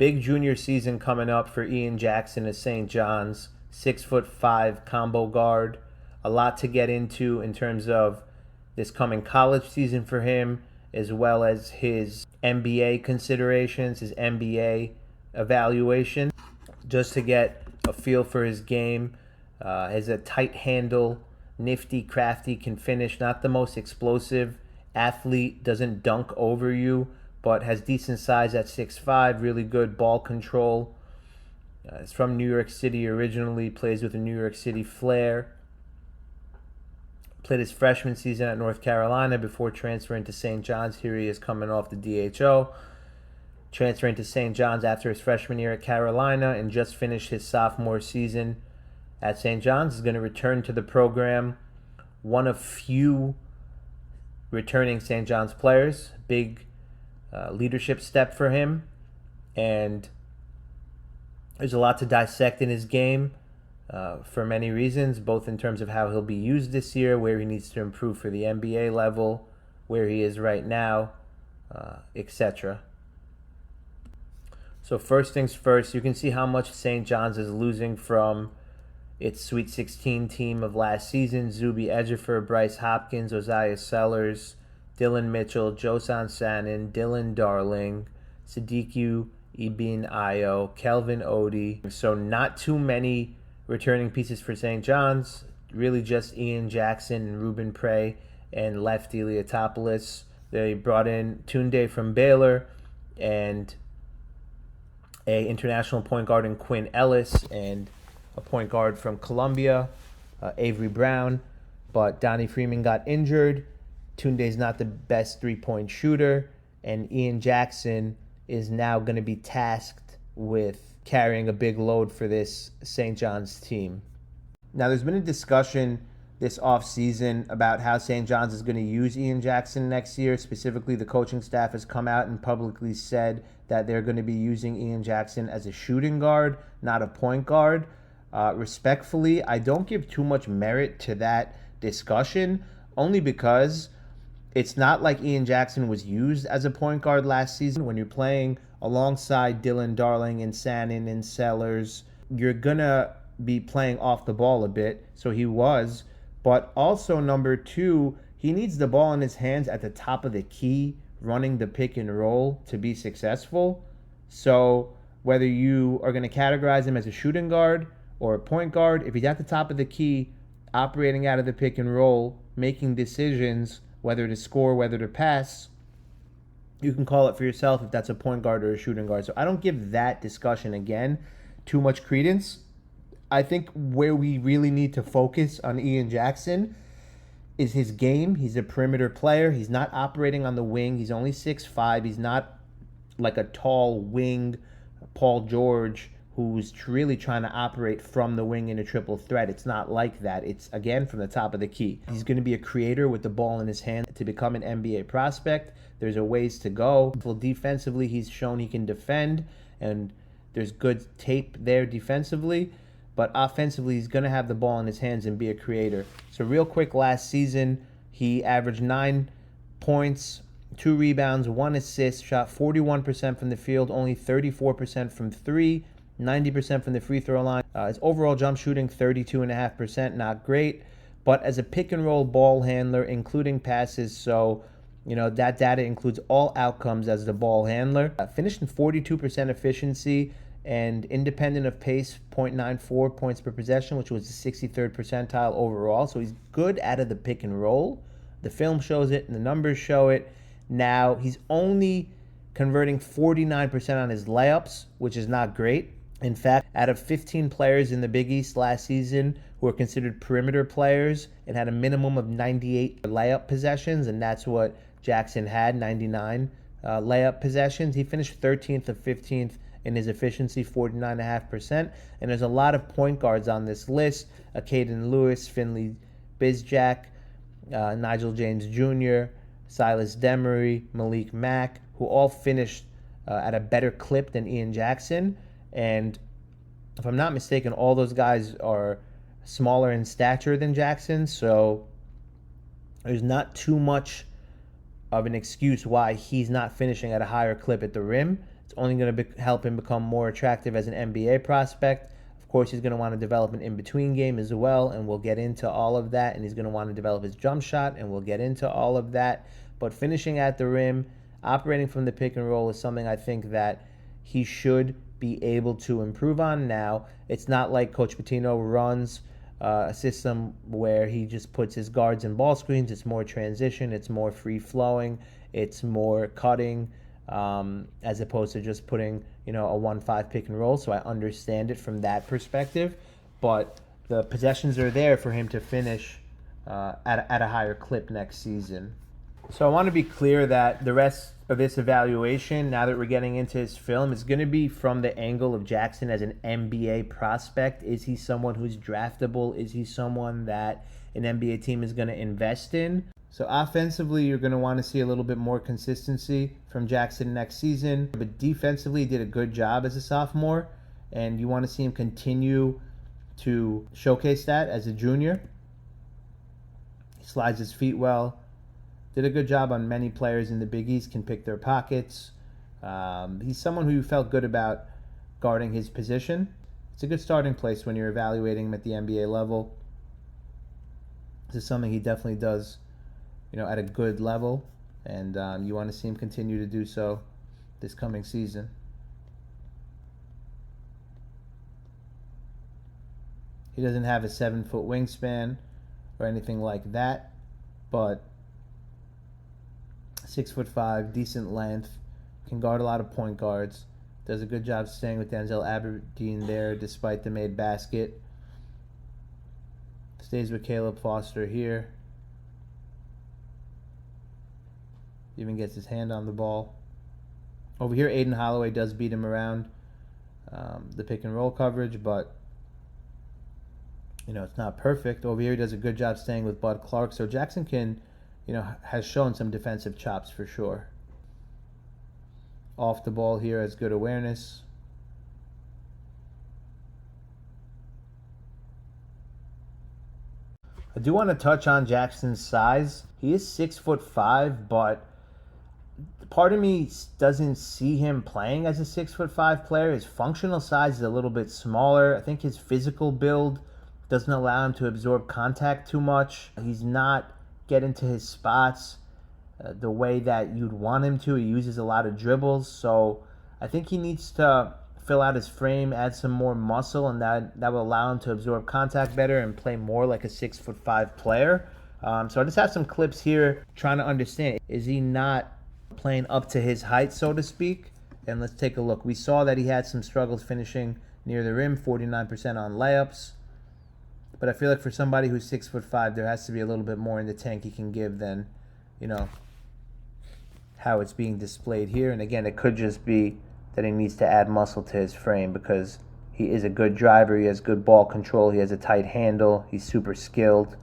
Big junior season coming up for Ian Jackson at St. John's. 6'5" combo guard. A lot to get into in terms of this coming college season for him, as well as his NBA considerations, his NBA evaluation, just to get a feel for his game. Has a tight handle, nifty, crafty, can finish. Not the most explosive athlete, doesn't dunk over you, but has decent size at 6'5", really good ball control. Is from New York City originally, plays with a New York City flair. Played his freshman season at North Carolina before transferring to St. John's. Here he is coming off the DHO. Transferring to St. John's after his freshman year at Carolina and just finished his sophomore season at St. John's. Is going to return to the program. One of few returning St. John's players. Big leadership step for him. And there's a lot to dissect in his game. For many reasons, both in terms of how he'll be used this year, where he needs to improve for the NBA level, where he is right now, etc. So first things first, you can see how much St. John's is losing from its Sweet 16 team of last season. Zuby Ejiofor, Bryce Hopkins, Osiah Sellers, Dylan Mitchell, Josan Sanin, Dylan Darling, Sadiku Ibn Ayo, Kelvin Odie. So not too many returning pieces for St. John's, really just Ian Jackson and Ruben Prey and left Eliotopoulos. They brought in Tunde from Baylor and a international point guard in Quinn Ellis and a point guard from Columbia, Avery Brown. But Donnie Freeman got injured. Tunde's not the best three-point shooter, and Ian Jackson is now going to be tasked with carrying a big load for this St. John's team. Now, there's been a discussion this offseason about how St. John's is going to use Ian Jackson next year. Specifically, the coaching staff has come out and publicly said that they're going to be using Ian Jackson as a shooting guard, not a point guard. Respectfully, I don't give too much merit to that discussion, only because it's not like Ian Jackson was used as a point guard last season. When you're playing alongside Dylan Darling and Sanin and Sellers, you're going to be playing off the ball a bit. So he was. But also, number two, he needs the ball in his hands at the top of the key, running the pick and roll to be successful. So whether you are going to categorize him as a shooting guard or a point guard, if he's at the top of the key, operating out of the pick and roll, making decisions, whether to score, whether to pass, you can call it for yourself if that's a point guard or a shooting guard. So I don't give that discussion, again, too much credence. I think where we really need to focus on Ian Jackson is his game. He's a perimeter player. He's not operating on the wing. He's only 6'5". He's not like a tall wing Paul George who's really trying to operate from the wing in a triple threat. It's not like that. It's, again, from the top of the key. He's going to be a creator with the ball in his hand. To become an NBA prospect, there's a ways to go. Well, defensively, he's shown he can defend, and there's good tape there defensively. But offensively, he's going to have the ball in his hands and be a creator. So real quick, last season, he averaged 9 points, 2 rebounds, 1 assist, shot 41% from the field, only 34% from three, 90% from the free throw line. His overall jump shooting, 32.5%, not great. But as a pick and roll ball handler, including passes, so that data includes all outcomes as the ball handler. Finished in 42% efficiency and independent of pace, 0.94 points per possession, which was the 63rd percentile overall. So he's good out of the pick and roll. The film shows it and the numbers show it. Now, he's only converting 49% on his layups, which is not great. In fact, out of 15 players in the Big East last season who are considered perimeter players, it had a minimum of 98 layup possessions, and that's what Jackson had, 99 layup possessions. He finished 13th of 15th in his efficiency, 49.5%. And there's a lot of point guards on this list: Caden Lewis, Finley Bizjack, Nigel James Jr., Silas Demery, Malik Mack, who all finished at a better clip than Ian Jackson. And if I'm not mistaken, all those guys are smaller in stature than Jackson, so there's not too much of an excuse why he's not finishing at a higher clip at the rim. It's It's only going to help him become more attractive as an NBA prospect. Of course, he's going to want to develop an in-between game as well, and we'll get into all of that. And he's going to want to develop his jump shot, and we'll get into all of that. But finishing at the rim, operating from the pick and roll is something I think that he should be able to improve on. Now, it's not like Coach Pitino runs a system where he just puts his guards in ball screens. It's more transition. It's more free-flowing. It's more cutting. As opposed to just putting, a 1-5 pick and roll. So I understand it from that perspective. But the possessions are there for him to finish at a higher clip next season. So I want to be clear that the rest of this evaluation, now that we're getting into his film, is going to be from the angle of Jackson as an NBA prospect. Is he someone who's draftable? Is he someone that an NBA team is going to invest in? So offensively, you're going to want to see a little bit more consistency from Jackson next season. But defensively, he did a good job as a sophomore, and you want to see him continue to showcase that as a junior. He slides his feet well. Did a good job on many players in the Big East, can pick their pockets. He's someone who you felt good about guarding his position. It's a good starting place when you're evaluating him at the NBA level. This is something he definitely does at a good level, and you want to see him continue to do so this coming season. He doesn't have a 7-foot wingspan or anything like that, but 6'5", decent length, can guard a lot of point guards, does a good job staying with Denzel Aberdeen there despite the made basket. Stays with Caleb Foster here. Even gets his hand on the ball. Over here, Aiden Holloway does beat him around the pick and roll coverage, but it's not perfect. Over here, he does a good job staying with Bud Clark. So Jackson has shown some defensive chops for sure. Off the ball here has good awareness. I do want to touch on Jackson's size. He is 6'5", but part of me doesn't see him playing as a 6'5" player. His functional size is a little bit smaller. I think his physical build doesn't allow him to absorb contact too much. He's not getting to his spots the way that you'd want him to. He uses a lot of dribbles, so I think he needs to fill out his frame, add some more muscle, and that will allow him to absorb contact better and play more like a 6'5" player. So I just have some clips here trying to understand, is he not playing up to his height, so to speak? And let's take a look. We saw that he had some struggles finishing near the rim, 49% on layups. But I feel like for somebody who's 6'5", there has to be a little bit more in the tank he can give than, how it's being displayed here. And again, it could just be that he needs to add muscle to his frame because he is a good driver. He has good ball control. He has a tight handle. He's super skilled.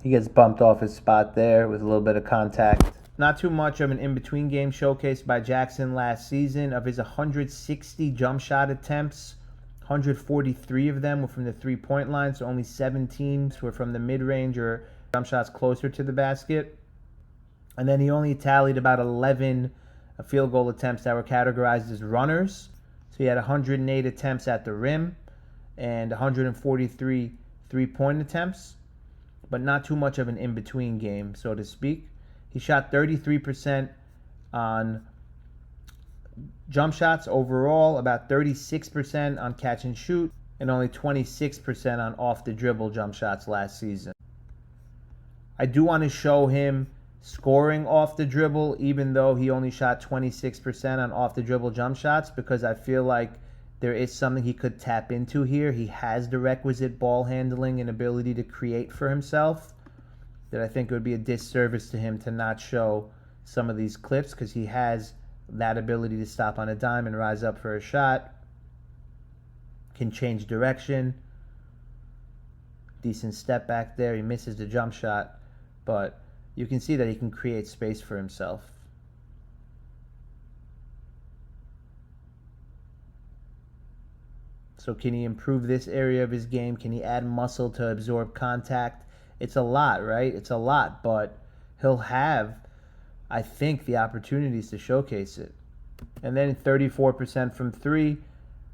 He gets bumped off his spot there with a little bit of contact. Not too much of an in-between game showcased by Jackson last season. Of his 160 jump shot attempts, 143 of them were from the three-point line, so only 17 were from the mid-range or jump shots closer to the basket. And then he only tallied about 11 field goal attempts that were categorized as runners. So he had 108 attempts at the rim and 143 three-point attempts, but not too much of an in-between game, so to speak. He shot 33% on jump shots overall, about 36% on catch and shoot, and only 26% on off-the-dribble jump shots last season. I do want to show him scoring off the dribble, even though he only shot 26% on off-the-dribble jump shots, because I feel like there is something he could tap into here. He has the requisite ball handling and ability to create for himself, that I think it would be a disservice to him to not show some of these clips, because he has that ability to stop on a dime and rise up for a shot, can change direction, decent step back there. He misses the jump shot, but you can see that he can create space for himself. So can he improve this area of his game? Can he add muscle to absorb contact? It's a lot, right? It's a lot, but he'll have, I think, the opportunities to showcase it. And then 34% from three.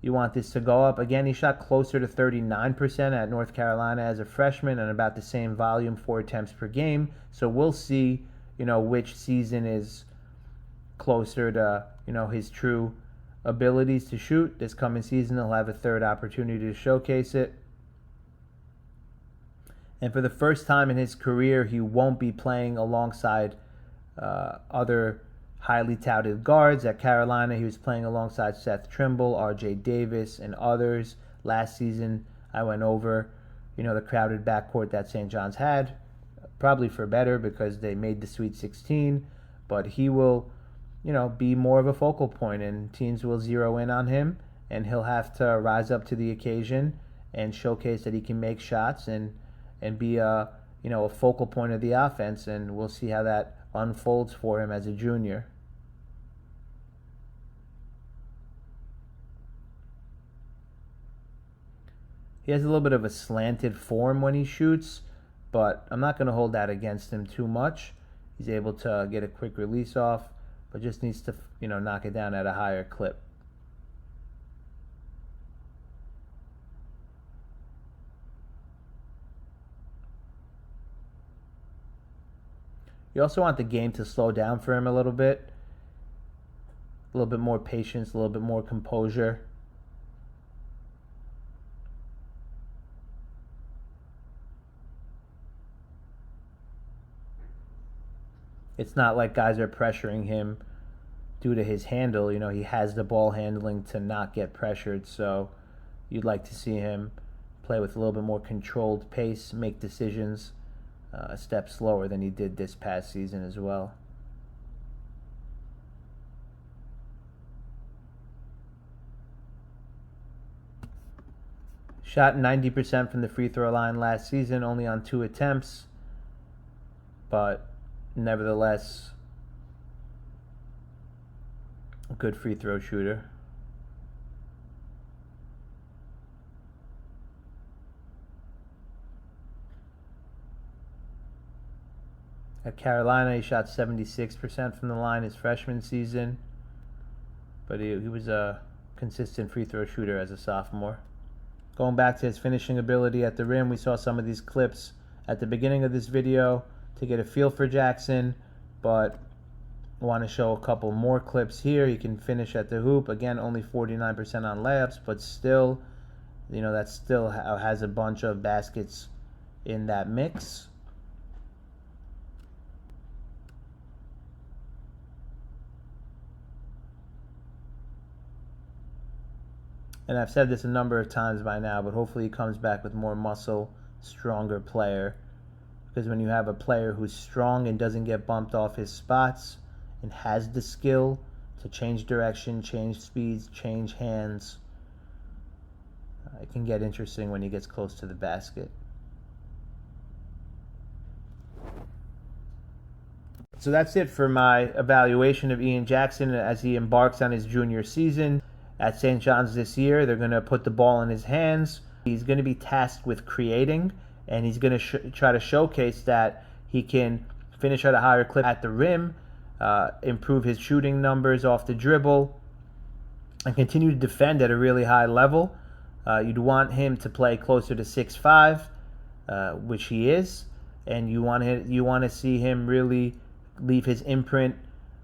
You want this to go up. Again, he shot closer to 39% at North Carolina as a freshman, and about the same volume, 4 attempts per game. So we'll see, which season is closer to, his true abilities to shoot. This coming season, he'll have a third opportunity to showcase it. And for the first time in his career, he won't be playing alongside other highly touted guards. At Carolina, he was playing alongside Seth Trimble, R.J. Davis, and others. Last season, I went over, the crowded backcourt that St. John's had, probably for better because they made the Sweet 16. But he will, be more of a focal point, and teams will zero in on him, and he'll have to rise up to the occasion and showcase that he can make shots and be a focal point of the offense. And we'll see how that unfolds for him as a junior. He has a little bit of a slanted form when he shoots, but I'm not going to hold that against him too much. He's able to get a quick release off, but just needs to, knock it down at a higher clip. You also want the game to slow down for him a little bit more patience, a little bit more composure. It's not like guys are pressuring him due to his handle. He has the ball handling to not get pressured, so you'd like to see him play with a little bit more controlled pace, make decisions a step slower than he did this past season as well. Shot 90% from the free throw line last season, only on 2 attempts, but nevertheless, a good free throw shooter. At Carolina, he shot 76% from the line his freshman season, but he was a consistent free throw shooter as a sophomore. Going back to his finishing ability at the rim, we saw some of these clips at the beginning of this video to get a feel for Jackson, but I want to show a couple more clips here. He can finish at the hoop. Again, only 49% on layups, but still, that still has a bunch of baskets in that mix. And I've said this a number of times by now, but hopefully he comes back with more muscle, stronger player. Because when you have a player who's strong and doesn't get bumped off his spots and has the skill to change direction, change speeds, change hands, it can get interesting when he gets close to the basket. So that's it for my evaluation of Ian Jackson as he embarks on his junior season. At St. John's this year, they're going to put the ball in his hands. He's going to be tasked with creating, and he's going to try to showcase that he can finish at a higher clip at the rim, improve his shooting numbers off the dribble, and continue to defend at a really high level. You'd want him to play closer to 6'5", which he is, and you want to see him really leave his imprint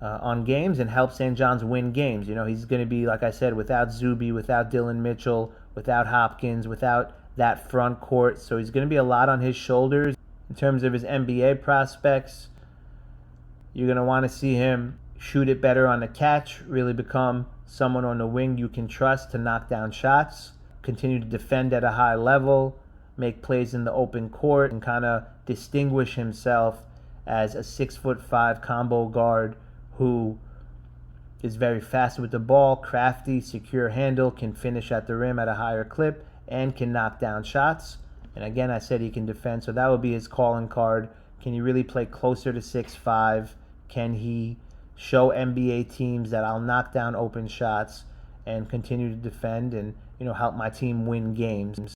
on games and help St. John's win games. He's going to be, like I said, without Zuby, without Dillon Mitchell, without Hopkins, without that front court. So he's going to be a lot on his shoulders. In terms of his NBA prospects, you're going to want to see him shoot it better on the catch, really become someone on the wing you can trust to knock down shots, continue to defend at a high level, make plays in the open court, and kind of distinguish himself as a 6'5" combo guard who is very fast with the ball, crafty, secure handle, can finish at the rim at a higher clip, and can knock down shots. And again, I said he can defend, so that would be his calling card. Can he really play closer to 6'5"? Can he show NBA teams that I'll knock down open shots and continue to defend and help my team win games?